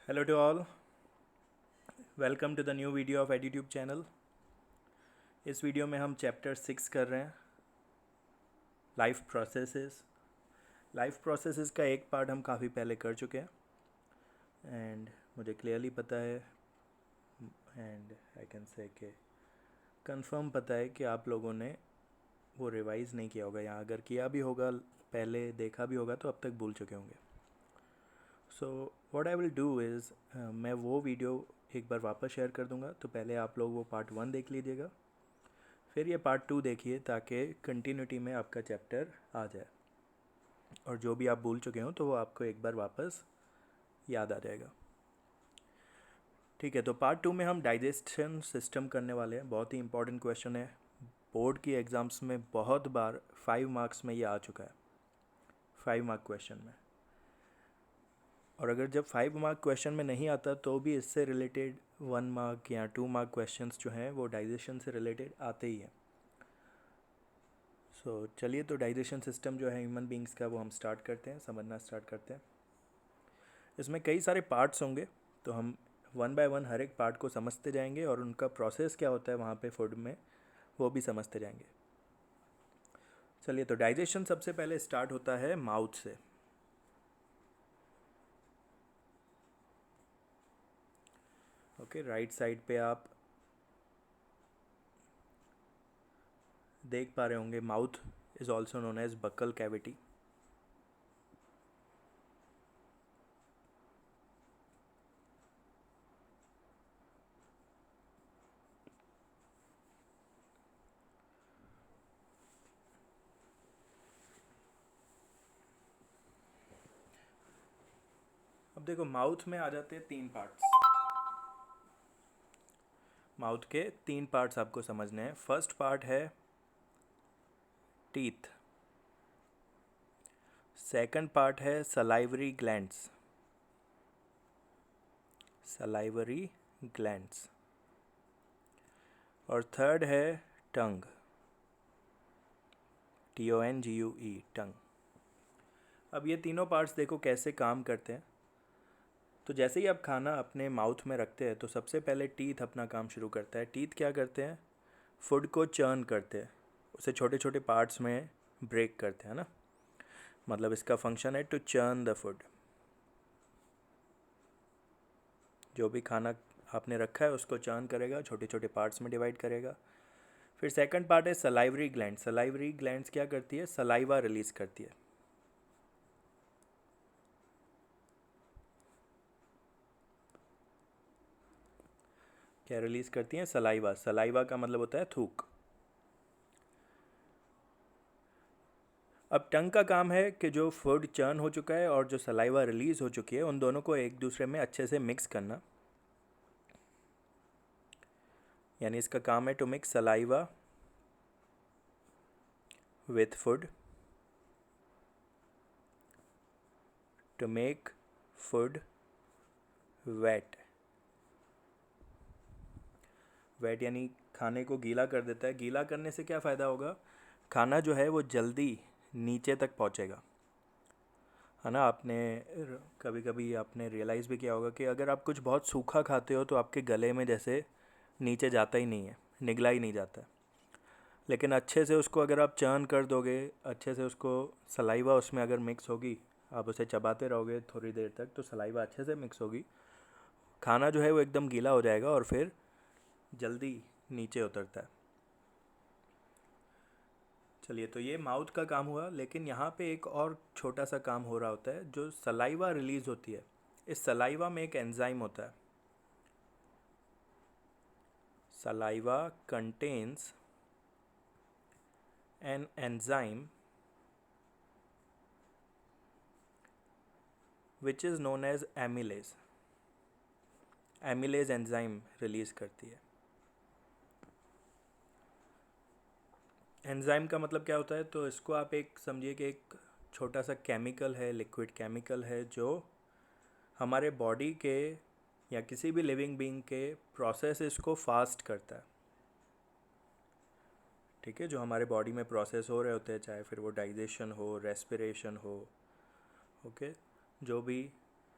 Hello to all. Welcome to the new video of EduTube channel. इस video में हम chapter 6 कर रहे हैं, लाइफ प्रोसेसेस। लाइफ प्रोसेसेस का एक पार्ट हम काफ़ी पहले कर चुके हैं एंड मुझे क्लियरली पता है एंड आई कैन से कि कंफर्म पता है कि आप लोगों ने वो रिवाइज़ नहीं किया होगा, या अगर किया भी होगा, पहले देखा भी होगा तो अब तक भूल चुके होंगे। So what I will do is मैं वो वीडियो एक बार वापस शेयर कर दूंगा, तो पहले आप लोग वो पार्ट 1 देख लीजिएगा, फिर ये पार्ट 2 देखिए ताकि कंटिन्यूटी में आपका चैप्टर आ जाए और जो भी आप भूल चुके हो तो वो आपको एक बार वापस याद आ जाएगा। ठीक है, तो पार्ट 2 में हम डाइजेशन सिस्टम करने वाले हैं। बहुत ही इंपॉर्टेंट क्वेश्चन है, बोर्ड की एग्ज़ाम्स में बहुत बार 5 मार्क्स में ये आ चुका है, 5 मार्क क्वेश्चन में। और अगर जब 5 मार्क क्वेश्चन में नहीं आता तो भी इससे रिलेटेड 1 मार्क या 2 मार्क क्वेश्चंस जो हैं वो डाइजेशन से रिलेटेड आते ही हैं। चलिए, तो डाइजेशन सिस्टम जो है ह्यूमन बींग्स का वो हम स्टार्ट करते हैं, समझना स्टार्ट करते हैं। इसमें कई सारे पार्ट्स होंगे, तो हम वन बाय वन हर एक पार्ट को समझते जाएंगे और उनका प्रोसेस क्या होता है वहाँ पे फूड में, वो भी समझते जाएंगे। चलिए, तो डाइजेशन सबसे पहले स्टार्ट होता है माउथ से। ओके, राइट साइड पे आप देख पा रहे होंगे, mouth is also known as buccal cavity. अब देखो, माउथ में आ जाते हैं 3 पार्ट्स। माउथ के 3 पार्ट्स आपको समझने हैं। फर्स्ट पार्ट है टीथ, सेकंड पार्ट है सलाइवरी ग्लैंड्स, सलाइवरी ग्लैंड्स, और थर्ड है टंग, TONGUE, टंग। अब ये तीनों पार्ट्स देखो कैसे काम करते हैं। तो जैसे ही आप खाना अपने माउथ में रखते हैं तो सबसे पहले टीथ अपना काम शुरू करता है। टीथ क्या करते हैं? फूड को चर्न करते हैं, उसे छोटे छोटे पार्ट्स में ब्रेक करते हैं ना। मतलब इसका फंक्शन है टू चर्न द फूड। जो भी खाना आपने रखा है उसको चर्न करेगा, छोटे छोटे पार्ट्स में डिवाइड करेगा। फिर सेकंड पार्ट है सलाइवरी ग्लैंड। सलाइवरी ग्लैंड्स क्या करती है? सलाइवा रिलीज करती है। क्या रिलीज करती हैं? सलाइवा। सलाइवा का मतलब होता है थूक। अब टंग का काम है कि जो फूड चर्न हो चुका है और जो सलाइवा रिलीज हो चुकी है उन दोनों को एक दूसरे में अच्छे से मिक्स करना। यानी इसका काम है to mix saliva with food to make food wet. Wet यानी खाने को गीला कर देता है। गीला करने से क्या फ़ायदा होगा? खाना जो है वो जल्दी नीचे तक पहुंचेगा, है ना। आपने कभी कभी आपने रियलाइज़ भी किया होगा कि अगर आप कुछ बहुत सूखा खाते हो तो आपके गले में जैसे नीचे जाता ही नहीं है, निगला ही नहीं जाता है। लेकिन अच्छे से उसको अगर आप चर्न कर दोगे, अच्छे से उसको सलाइवा उसमें अगर मिक्स होगी, आप उसे चबाते रहोगे थोड़ी देर तक तो सलाइवा अच्छे से मिक्स होगी, खाना जो है वो एकदम गीला हो जाएगा और फिर जल्दी नीचे उतरता है। चलिए, तो ये माउथ का काम हुआ, लेकिन यहाँ पे एक और छोटा सा काम हो रहा होता है। जो सलाइवा रिलीज़ होती है, इस सलाइवा में एक एंजाइम होता है। Saliva contains an enzyme which is known as amylase. Amylase enzyme release करती है। एंजाइम का मतलब क्या होता है? तो इसको आप एक समझिए कि एक छोटा सा केमिकल है, लिक्विड केमिकल है, जो हमारे बॉडी के या किसी भी लिविंग बीइंग के प्रोसेस को फास्ट करता है। ठीक है, जो हमारे बॉडी में प्रोसेस हो रहे होते हैं, चाहे फिर वो डाइजेशन हो, रेस्पिरेशन हो, ओके, जो भी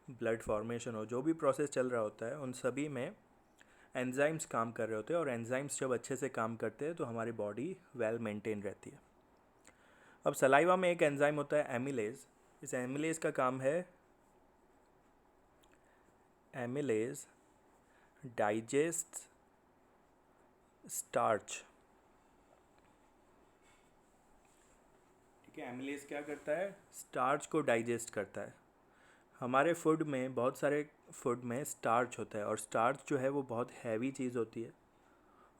ब्लड फॉर्मेशन हो, जो भी प्रोसेस चल रहा होता है, उन सभी में एंजाइम्स काम कर रहे होते हैं। और एंजाइम्स जब अच्छे से काम करते हैं तो हमारी बॉडी वेल मेंटेन रहती है। अब सलाइवा में एक एंजाइम होता है एमिलेज। इस एमिलेज का काम है, एमिलेज डाइजेस्ट स्टार्च। ठीक है, एमिलेज क्या करता है? स्टार्च को डाइजेस्ट करता है। हमारे फूड में, बहुत सारे फूड में स्टार्च होता है, और स्टार्च जो है वो बहुत हैवी चीज़ होती है,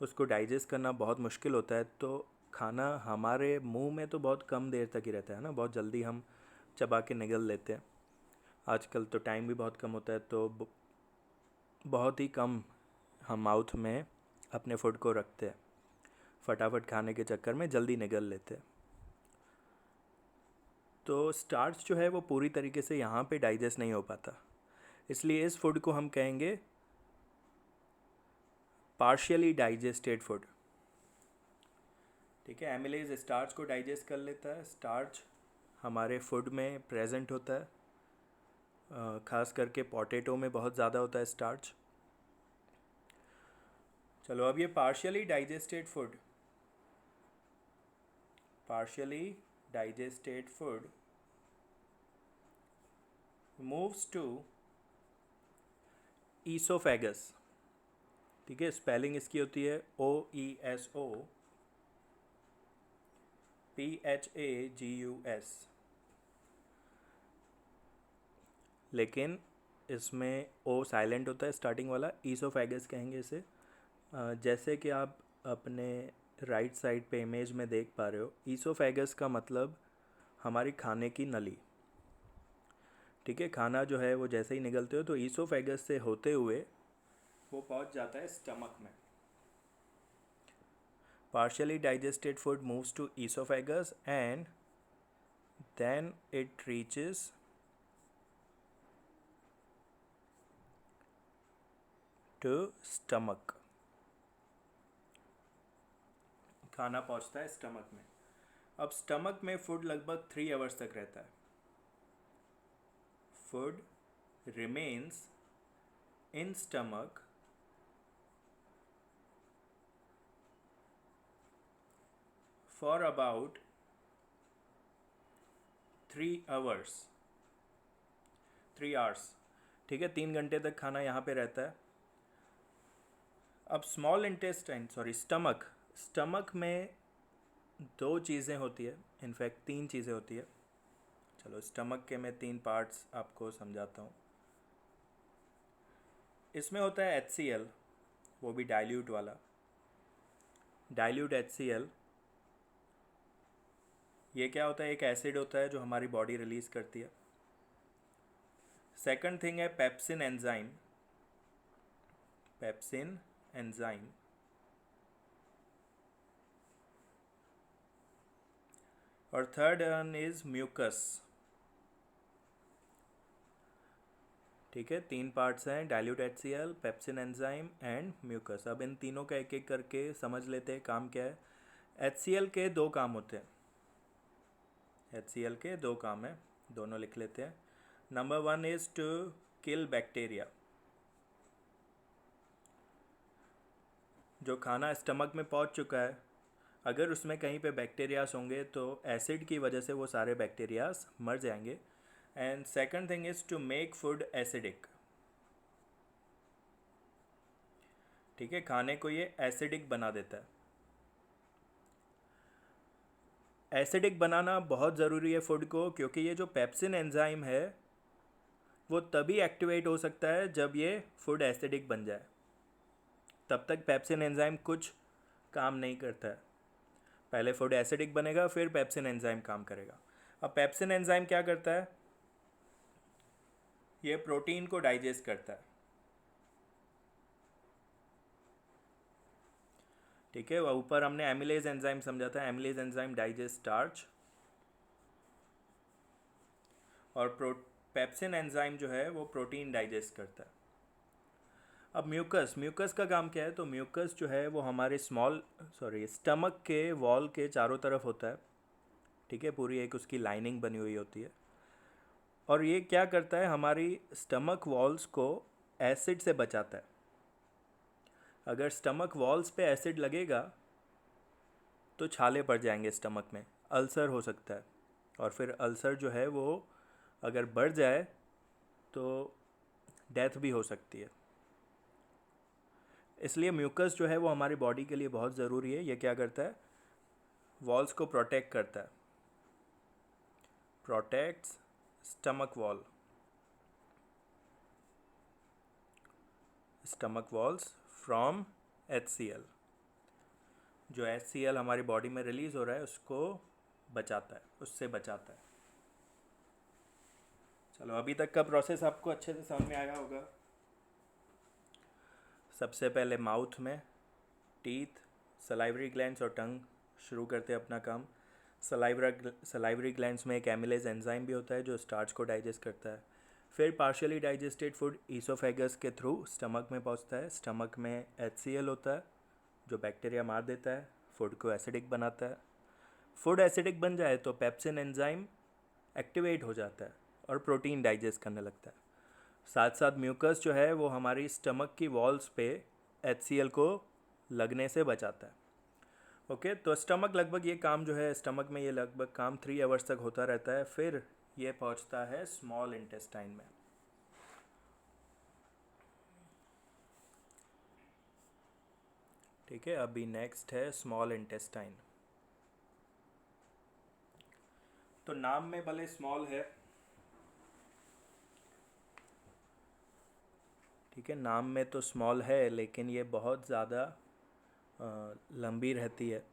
उसको डाइजेस्ट करना बहुत मुश्किल होता है। तो खाना हमारे मुंह में तो बहुत कम देर तक ही रहता है ना, बहुत जल्दी हम चबा के निगल लेते हैं। आजकल तो टाइम भी बहुत कम होता है, तो बहुत ही कम हम माउथ में अपने फूड को रखते हैं, फटाफट खाने के चक्कर में जल्दी निगल लेते हैं। तो स्टार्च जो है वो पूरी तरीके से यहाँ पे डाइजेस्ट नहीं हो पाता, इसलिए इस फूड को हम कहेंगे पार्शियली डाइजेस्टेड फूड। ठीक है, एमिलेज स्टार्च को डाइजेस्ट कर लेता है। स्टार्च हमारे फूड में प्रेजेंट होता है, ख़ास करके पोटैटो में बहुत ज़्यादा होता है स्टार्च। चलो, अब ये partially digested food, partially digested food moves to esophagus। ठीक है, स्पेलिंग इसकी होती है OESOPHAGUS, लेकिन इसमें ओ साइलेंट होता है स्टार्टिंग वाला। ईसोफेगस कहेंगे इसे। जैसे कि आप अपने राइट साइड पे इमेज में देख पा रहे हो, ईसोफेगस का मतलब हमारी खाने की नली। ठीक है, खाना जो है वो जैसे ही निगलते हो तो ईसोफेगस से होते हुए वो पहुंच जाता है स्टमक में। Partially digested food moves to oesophagus and then it reaches to stomach. खाना पहुंचता है स्टमक में। अब स्टमक में फूड लगभग 3 आवर्स तक रहता है। Food remains in stomach for about 3 hours. ठीक है, 3 घंटे तक खाना यहाँ पे रहता है। अब स्टमक में 2 चीज़ें होती है, इनफैक्ट 3 चीज़ें होती है। चलो, स्टमक के मैं 3 पार्ट्स आपको समझाता हूँ। इसमें होता है HCl, वो भी डाइल्यूट वाला, डाइल्यूट HCl। ये क्या होता है? एक एसिड होता है जो हमारी बॉडी रिलीज़ करती है। सेकंड थिंग है पेप्सिन एंजाइम। और थर्ड वन इज म्यूकस। ठीक है, 3 पार्ट्स हैं, dilute HCl, pepsin enzyme and mucus. अब इन तीनों का एक एक करके समझ लेते हैं काम क्या है। HCl के 2 काम होते हैं। HCl के 2 काम हैं, दोनों लिख लेते हैं। Number 1 is to kill bacteria. जो खाना स्टमक में पहुंच चुका है, अगर उसमें कहीं पे बैक्टीरियाज होंगे तो एसिड की वजह से वो सारे बैक्टीरियाज मर जाएंगे। And second thing is to make food acidic. ठीक है, खाने को ये एसिडिक बना देता है। एसिडिक बनाना बहुत ज़रूरी है फूड को, क्योंकि ये जो पेप्सिन एंजाइम है वो तभी एक्टिवेट हो सकता है जब ये फूड एसिडिक बन जाए। तब तक पेप्सिन एंजाइम कुछ काम नहीं करता है। पहले फूड एसिडिक बनेगा, फिर पेप्सिन एंजाइम काम करेगा। अब पेप्सिन एंजाइम क्या करता है? ये प्रोटीन को डाइजेस्ट करता है। ठीक है, ऊपर हमने एमिलेज एंजाइम समझा था। एमिलेज एंजाइम डाइजेस्ट स्टार्च, और पेप्सिन एंजाइम जो है वो प्रोटीन डाइजेस्ट करता है। अब म्यूकस का काम क्या है? तो म्यूकस जो है वो हमारे स्टमक के वॉल के चारों तरफ होता है। ठीक है, पूरी एक उसकी लाइनिंग बनी हुई होती है। और ये क्या करता है, हमारी स्टमक वॉल्स को एसिड से बचाता है। अगर स्टमक वॉल्स पे एसिड लगेगा तो छाले पड़ जाएंगे स्टमक में, अल्सर हो सकता है, और फिर अल्सर जो है वो अगर बढ़ जाए तो डेथ भी हो सकती है। इसलिए म्यूकस जो है वो हमारी बॉडी के लिए बहुत ज़रूरी है। ये क्या करता है, वॉल्स को प्रोटेक्ट करता है, protects stomach wall, stomach walls from HCl। जो HCl हमारी बॉडी में रिलीज़ हो रहा है उसको बचाता है, उससे बचाता है। चलो, अभी तक का प्रोसेस आपको अच्छे से समझ में आया होगा। सबसे पहले माउथ में टीथ, सलाइवरी ग्लैंड्स और टंग शुरू करते हैं अपना काम। सलाइवरी ग्लैंड्स में एक एमिलेज एंजाइम भी होता है जो स्टार्च को डाइजेस्ट करता है। फिर पार्शियली डाइजेस्टेड फूड ईसोफेगस के थ्रू स्टमक में पहुंचता है। स्टमक में HCl होता है जो बैक्टीरिया मार देता है, फूड को एसिडिक बनाता है। फूड एसिडिक बन जाए तो पेप्सिन एंजाइम एक्टिवेट हो जाता है और प्रोटीन डाइजेस्ट करने लगता है। साथ साथ म्यूकस जो है वो हमारी स्टमक की वॉल्स पे HCl को लगने से बचाता है। ओके, तो स्टमक लगभग ये काम जो है, स्टमक में ये लगभग काम 3 आवर्स तक होता रहता है। फिर ये पहुंचता है स्मॉल इंटेस्टाइन में। ठीक है, अभी नेक्स्ट है स्मॉल इंटेस्टाइन। तो नाम में भले स्मॉल है, ठीक है, नाम में तो स्मॉल है, लेकिन ये बहुत ज़्यादा लंबी रहती है।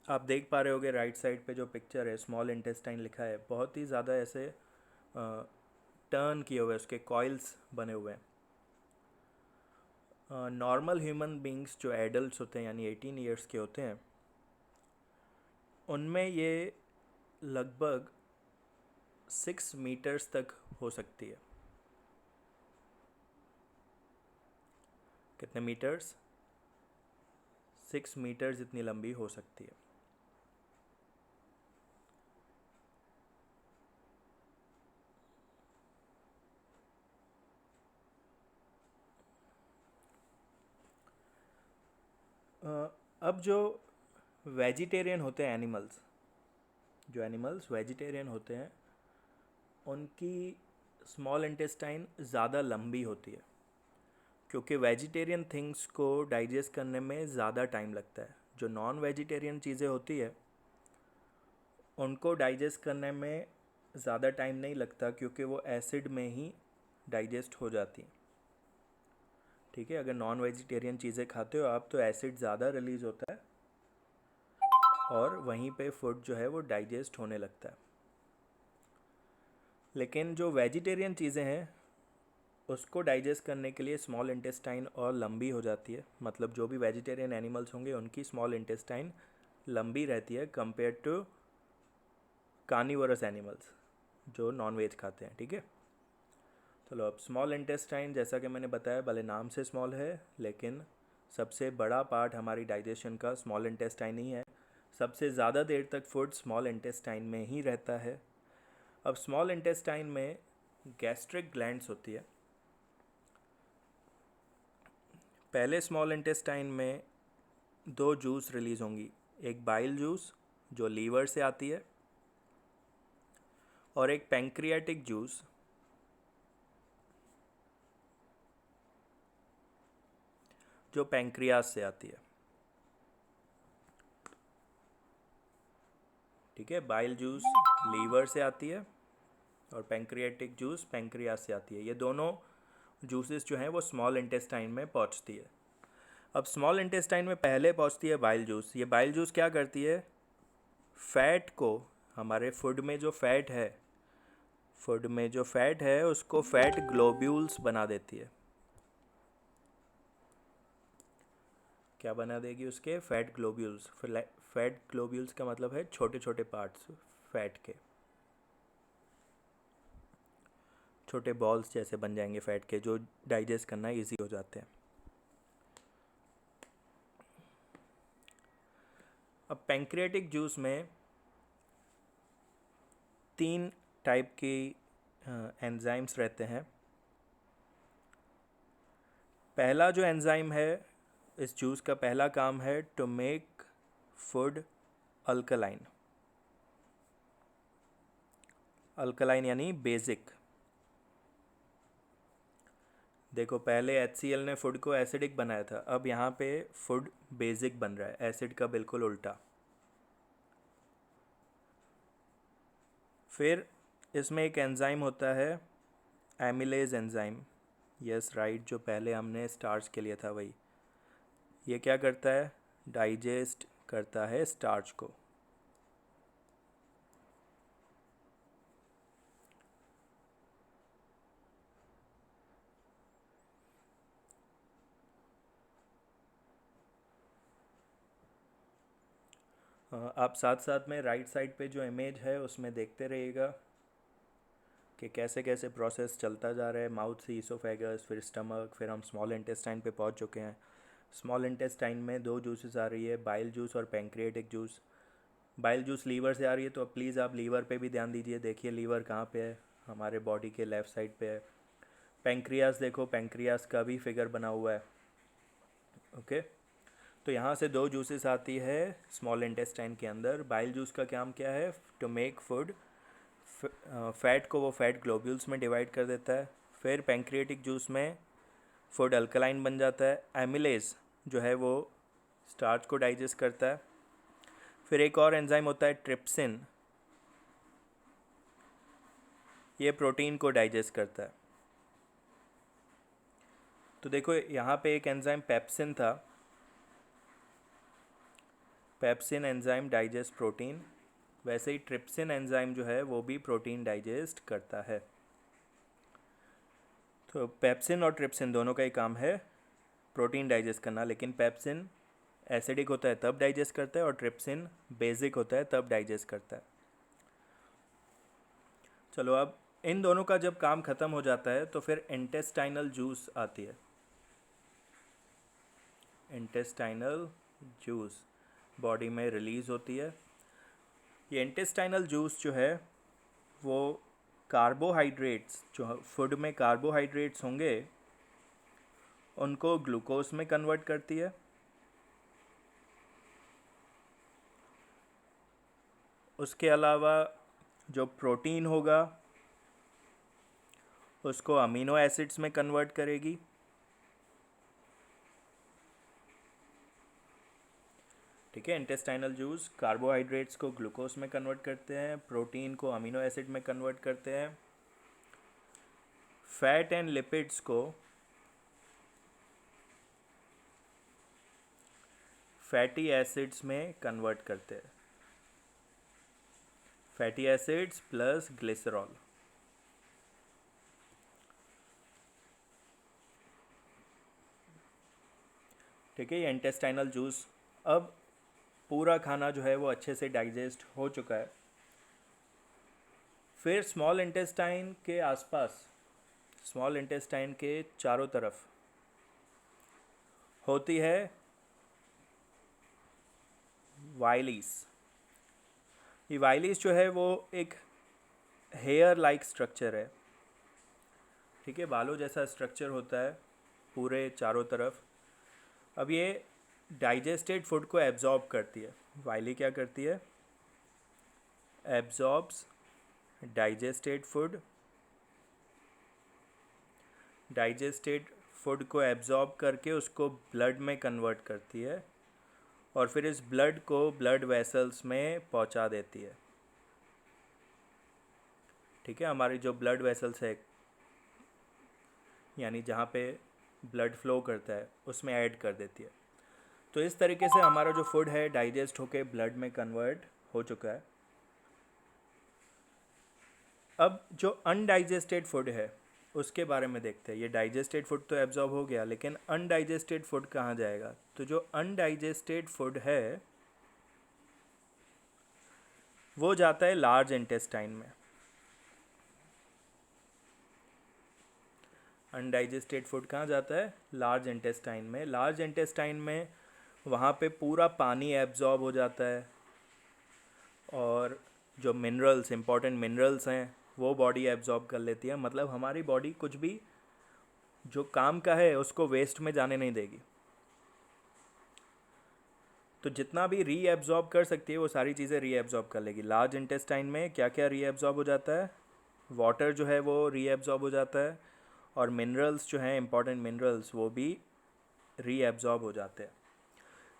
आप देख पा रहे होगे राइट साइड पे जो पिक्चर है, स्मॉल इंटेस्टाइन लिखा है, बहुत ही ज़्यादा ऐसे टर्न किए हुए, उसके कॉइल्स बने हुए हैं। नॉर्मल ह्यूमन बींग्स जो एडल्ट्स होते हैं यानी 18 ईयर्स के होते हैं, उनमें ये लगभग 6 मीटर्स तक हो सकती है। कितने मीटर्स? 6 मीटर्स इतनी लंबी हो सकती है। अब जो वेजिटेरियन होते हैं एनिमल्स, जो एनिमल्स वेजिटेरियन होते हैं, उनकी स्मॉल इंटेस्टाइन ज़्यादा लंबी होती है, क्योंकि वेजिटेरियन थिंग्स को डाइजेस्ट करने में ज़्यादा टाइम लगता है। जो नॉन वेजिटेरियन चीज़ें होती है उनको डाइजेस्ट करने में ज़्यादा टाइम नहीं लगता, क्योंकि वो एसिड में ही डाइजेस्ट हो जाती हैं। ठीक है, अगर नॉन वेजिटेरियन चीज़ें खाते हो आप तो एसिड ज़्यादा रिलीज़ होता है और वहीं पे फूड जो है वो डाइजेस्ट होने लगता है। लेकिन जो वेजिटेरियन चीज़ें हैं उसको डाइजेस्ट करने के लिए स्मॉल इंटेस्टाइन और लंबी हो जाती है। मतलब जो भी वेजिटेरियन एनिमल्स होंगे उनकी स्मॉल इंटेस्टाइन लंबी रहती है कंपेयर टू कार्निवोरस एनिमल्स जो नॉन वेज खाते हैं। ठीक है, चलो, अब स्मॉल इंटेस्टाइन जैसा कि मैंने बताया भले नाम से स्मॉल है, लेकिन सबसे बड़ा पार्ट हमारी डाइजेशन का स्मॉल इंटेस्टाइन ही है। सबसे ज़्यादा देर तक फूड स्मॉल इंटेस्टाइन में ही रहता है। अब स्मॉल इंटेस्टाइन में गैस्ट्रिक ग्लैंड्स होती है। पहले स्मॉल इंटेस्टाइन में 2 जूस रिलीज़ होंगी, एक बाइल जूस जो लीवर से आती है और एक पैंक्रियाटिक जूस जो पैंक्रियास से आती है। ठीक है, बाइल जूस लीवर से आती है और पैंक्रियाटिक जूस पैंक्रियास से आती है। ये दोनों जूसेस जो हैं वो स्मॉल इंटेस्टाइन में पहुंचती है। अब स्मॉल इंटेस्टाइन में पहले पहुंचती है बाइल जूस। ये बाइल जूस क्या करती है, फैट को, हमारे फूड में जो फैट है, उसको फैट ग्लोब्यूल्स बना देती है। क्या बना देगी उसके? Fat globules. फैट ग्लोब्यूल्स का मतलब है छोटे छोटे पार्ट्स फैट के, छोटे बॉल्स जैसे बन जाएंगे फैट के, जो डाइजेस्ट करना इजी हो जाते हैं। अब पैंक्रियाटिक जूस में 3 टाइप के एंजाइम्स रहते हैं। पहला जो एंजाइम है इस जूस का पहला काम है to make food alkaline. Alkaline यानी बेसिक। देखो पहले HCl ने फूड को एसिडिक बनाया था, अब यहाँ पे फूड बेसिक बन रहा है, एसिड का बिल्कुल उल्टा। फिर इसमें एक एंजाइम होता है एमिलेज एंजाइम। यस राइट, जो पहले हमने स्टार्च के लिए था वही। ये क्या करता है? डाइजेस्ट करता है स्टार्च को। आप साथ साथ में राइट साइड पे जो इमेज है उसमें देखते रहिएगा कि कैसे कैसे प्रोसेस चलता जा रहा है। माउथ से ईसोफेगस, फिर स्टमक, फिर हम स्मॉल इंटेस्टाइन पे पहुंच चुके हैं। स्मॉल इंटेस्टाइन में 2 जूसेस आ रही है, बाइल जूस और pancreatic juice. Bile juice liver से आ रही है, तो प्लीज़ आप लीवर पे भी ध्यान दीजिए। देखिए लीवर कहाँ पे है, हमारे बॉडी के लेफ़्ट साइड पे है। पैंक्रियास देखो, पैंक्रियास का भी फिगर बना हुआ है। ओके, तो यहाँ से 2 जूसेस आती है स्मॉल इंटेस्टाइन के अंदर। बाइल जूस का काम क्या है? To make food. फैट को वो फैट ग्लोब्यूल्स में डिवाइड कर देता है। फिर पैंक्रियाटिक जूस में फूड अल्कलाइन बन जाता है। एमिलेज जो है वो स्टार्च को डाइजेस्ट करता है। फिर एक और एंजाइम होता है ट्रिप्सिन, ये प्रोटीन को डाइजेस्ट करता है। तो देखो यहाँ पे एक एंजाइम पेप्सिन था, पेप्सिन एंजाइम डाइजेस्ट प्रोटीन। वैसे ही ट्रिप्सिन एंजाइम जो है वो भी प्रोटीन डाइजेस्ट करता है। तो पेप्सिन और ट्रिप्सिन दोनों का ही काम है प्रोटीन डाइजेस्ट करना, लेकिन पेप्सिन एसिडिक होता है तब डाइजेस्ट करता है और ट्रिप्सिन बेसिक होता है तब डाइजेस्ट करता है। चलो अब इन दोनों का जब काम ख़त्म हो जाता है तो फिर इंटेस्टाइनल जूस आती है। इंटेस्टाइनल जूस बॉडी में रिलीज़ होती है। ये इंटेस्टाइनल जूस जो है वो कार्बोहाइड्रेट्स, जो फूड में कार्बोहाइड्रेट्स होंगे उनको ग्लूकोज में कन्वर्ट करती है। उसके अलावा जो प्रोटीन होगा उसको अमीनो एसिड्स में कन्वर्ट करेगी। ठीक है, इंटेस्टाइनल जूस कार्बोहाइड्रेट्स को ग्लूकोज में कन्वर्ट करते हैं, प्रोटीन को अमीनो एसिड में कन्वर्ट करते हैं, फैट एंड लिपिड्स को फैटी एसिड्स में कन्वर्ट करते हैं। Fatty acids plus glycerol. ठीक है, ये इंटेस्टाइनल जूस। अब पूरा खाना जो है वो अच्छे से डाइजेस्ट हो चुका है। फिर स्मॉल इंटेस्टाइन के आसपास, स्मॉल इंटेस्टाइन के चारों तरफ होती है वाइलीस। ये वाइलीस जो है वो एक हेयर लाइक स्ट्रक्चर है। ठीक है, बालों जैसा स्ट्रक्चर होता है पूरे चारों तरफ। अब ये डाइजेस्टेड फूड को एब्जॉर्ब करती है। वाइली क्या करती है? Absorbs digested food. Digested food को एब्जॉर्ब करके उसको ब्लड में कन्वर्ट करती है और फिर इस ब्लड को ब्लड वेसल्स में पहुंचा देती है। ठीक है, हमारी जो ब्लड वेसल्स है यानी जहाँ पे ब्लड फ्लो करता है उसमें ऐड कर देती है। तो इस तरीके से हमारा जो फूड है डाइजेस्ट होके ब्लड में कन्वर्ट हो चुका है। अब जो अनडाइजेस्टेड फूड है उसके बारे में देखते हैं। ये डाइजेस्टेड फूड तो एब्जॉर्ब हो गया, लेकिन अनडाइजेस्टेड फूड कहाँ जाएगा? तो जो अनडाइजेस्टेड फूड है वो जाता है लार्ज इंटेस्टाइन में। अनडाइजेस्टेड फूड कहाँ जाता है? लार्ज इंटेस्टाइन में। लार्ज इंटेस्टाइन में वहाँ पे पूरा पानी एब्जॉर्ब हो जाता है और जो मिनरल्स, इंपॉर्टेंट मिनरल्स हैं, वो बॉडी एब्जॉर्ब कर लेती है। मतलब हमारी बॉडी कुछ भी जो काम का है उसको वेस्ट में जाने नहीं देगी। तो जितना भी रीएब्जॉर्ब कर सकती है वो सारी चीज़ें रीएब्जॉर्ब कर लेगी। लार्ज इंटेस्टाइन में क्या क्या रीएब्जॉर्ब हो जाता है? वाटर जो है वो रीएब्जॉर्ब हो जाता है, और मिनरल्स जो हैं, इंपॉर्टेंट मिनरल्स, वो भी रीएब्जॉर्ब हो जाते हैं।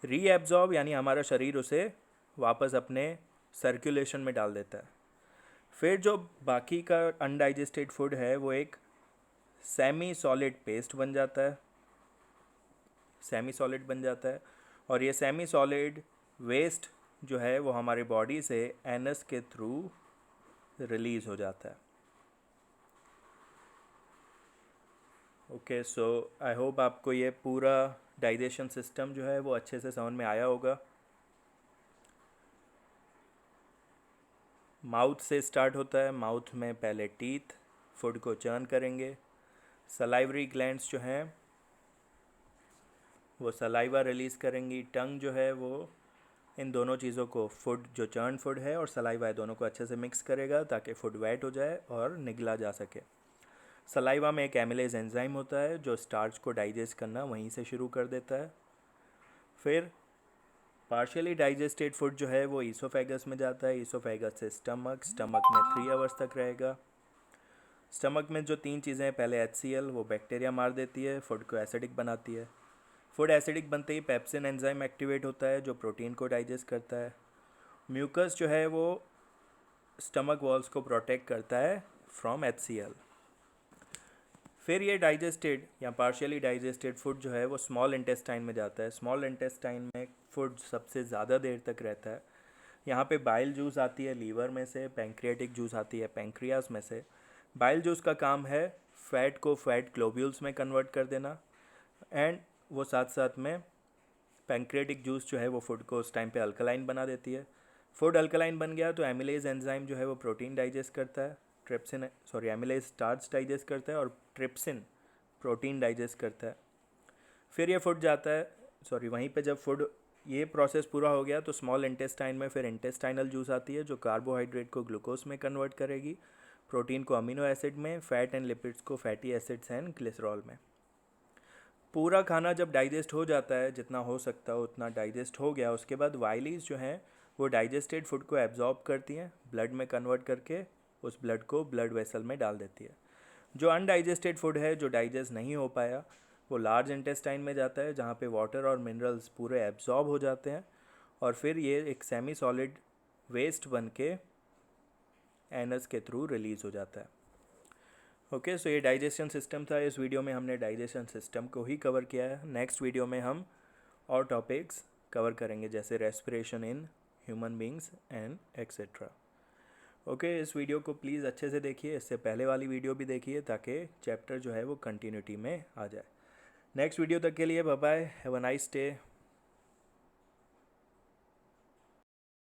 रीएब्जॉर्ब यानी हमारा शरीर उसे वापस अपने सर्कुलेशन में डाल देता है। फिर जो बाकी का अनडाइजेस्टेड फूड है वो एक सेमी सॉलिड पेस्ट बन जाता है, सेमी सॉलिड बन जाता है। और ये सेमी सॉलिड वेस्ट जो है वो हमारी बॉडी से एनस के थ्रू रिलीज़ हो जाता है। ओके, सो आई होप आपको ये पूरा डाइजेशन सिस्टम जो है वो अच्छे से समझ में आया होगा। माउथ से स्टार्ट होता है। माउथ में पहले टीथ फूड को चर्न करेंगे। सलाइवरी ग्लैंड्स जो हैं वो सलाइवा रिलीज़ करेंगी। टंग जो है वो इन दोनों चीज़ों को, फूड जो चर्न फूड है और सलाइवा है, दोनों को अच्छे से मिक्स करेगा ताकि फूड वेट हो जाए और निगला जा सके। सलाइवा में एक एमिलेज एंजाइम होता है जो स्टार्च को डाइजेस्ट करना वहीं से शुरू कर देता है। फिर पार्शियली डाइजेस्टेड फूड जो है वो ईसोफेगस में जाता है। ईसोफेगस से स्टमक, स्टमक में 3 आवर्स तक रहेगा। स्टमक में जो 3 चीज़ें हैं, पहले HCl, वो बैक्टीरिया मार देती है, फूड को एसिडिक बनाती है। फूड एसिडिक बनते ही पेप्सिन एंजाइम एक्टिवेट होता है जो प्रोटीन को डाइजेस्ट करता है। म्यूकस जो है वो स्टमक वॉल्स को प्रोटेक्ट करता है फ्रॉम HCl। फिर ये डाइजेस्टेड या पार्शियली डाइजेस्टेड फूड जो है वो स्मॉल इंटेस्टाइन में जाता है। स्मॉल इंटेस्टाइन में फूड सबसे ज़्यादा देर तक रहता है। यहाँ पे बाइल जूस आती है लीवर में से, पैंक्रियाटिक जूस आती है पैंक्रियास में से। बाइल जूस का काम है फैट को फैट ग्लोब्यूल्स में कन्वर्ट कर देना, एंड वो साथ साथ में पैंक्रियाटिक जूस जो है वो फूड को उस टाइम पे अल्कलाइन बना देती है। फूड अल्कलाइन बन गया तो एमिलेज एंजाइम जो है वो प्रोटीन डाइजेस्ट करता है, trypsin sorry amylase starch digest करता है, और ट्रिप्सिन प्रोटीन डाइजेस्ट करता है। फिर ये फूड जाता है, सॉरी वहीं पे जब फूड ये प्रोसेस पूरा हो गया तो स्मॉल इंटेस्टाइन में फिर इंटेस्टाइनल जूस आती है जो कार्बोहाइड्रेट को ग्लूकोज में कन्वर्ट करेगी, प्रोटीन को अमीनो एसिड में, फैट एंड लिपिड्स को फैटी एसिड्स एंड ग्लिसरॉल में। पूरा खाना जब डाइजेस्ट हो जाता है, जितना हो सकता है उतना डाइजेस्ट हो गया, उसके बाद वाइलीज जो हैं वो डाइजेस्टेड फूड को एब्जॉर्ब करती हैं, ब्लड में कन्वर्ट करके उस ब्लड को ब्लड वेसल में डाल देती है। जो अनडाइजेस्टेड फूड है, जो डाइजेस्ट नहीं हो पाया, वो लार्ज इंटेस्टाइन में जाता है जहाँ पे वाटर और मिनरल्स पूरे एब्जॉर्ब हो जाते हैं, और फिर ये एक सेमी सॉलिड वेस्ट बन के एनस के थ्रू रिलीज़ हो जाता है। ओके, सो ये डाइजेशन सिस्टम था। इस वीडियो में हमने डाइजेशन सिस्टम को ही कवर किया है। नेक्स्ट वीडियो में हम और टॉपिक्स कवर करेंगे जैसे respiration in human beings and etcetera. Okay, इस वीडियो को प्लीज़ अच्छे से देखिए, इससे पहले वाली वीडियो भी देखिए ताकि चैप्टर जो है वो कंटिन्यूटी में आ जाए। नेक्स्ट वीडियो तक के लिए bye bye, have a nice day.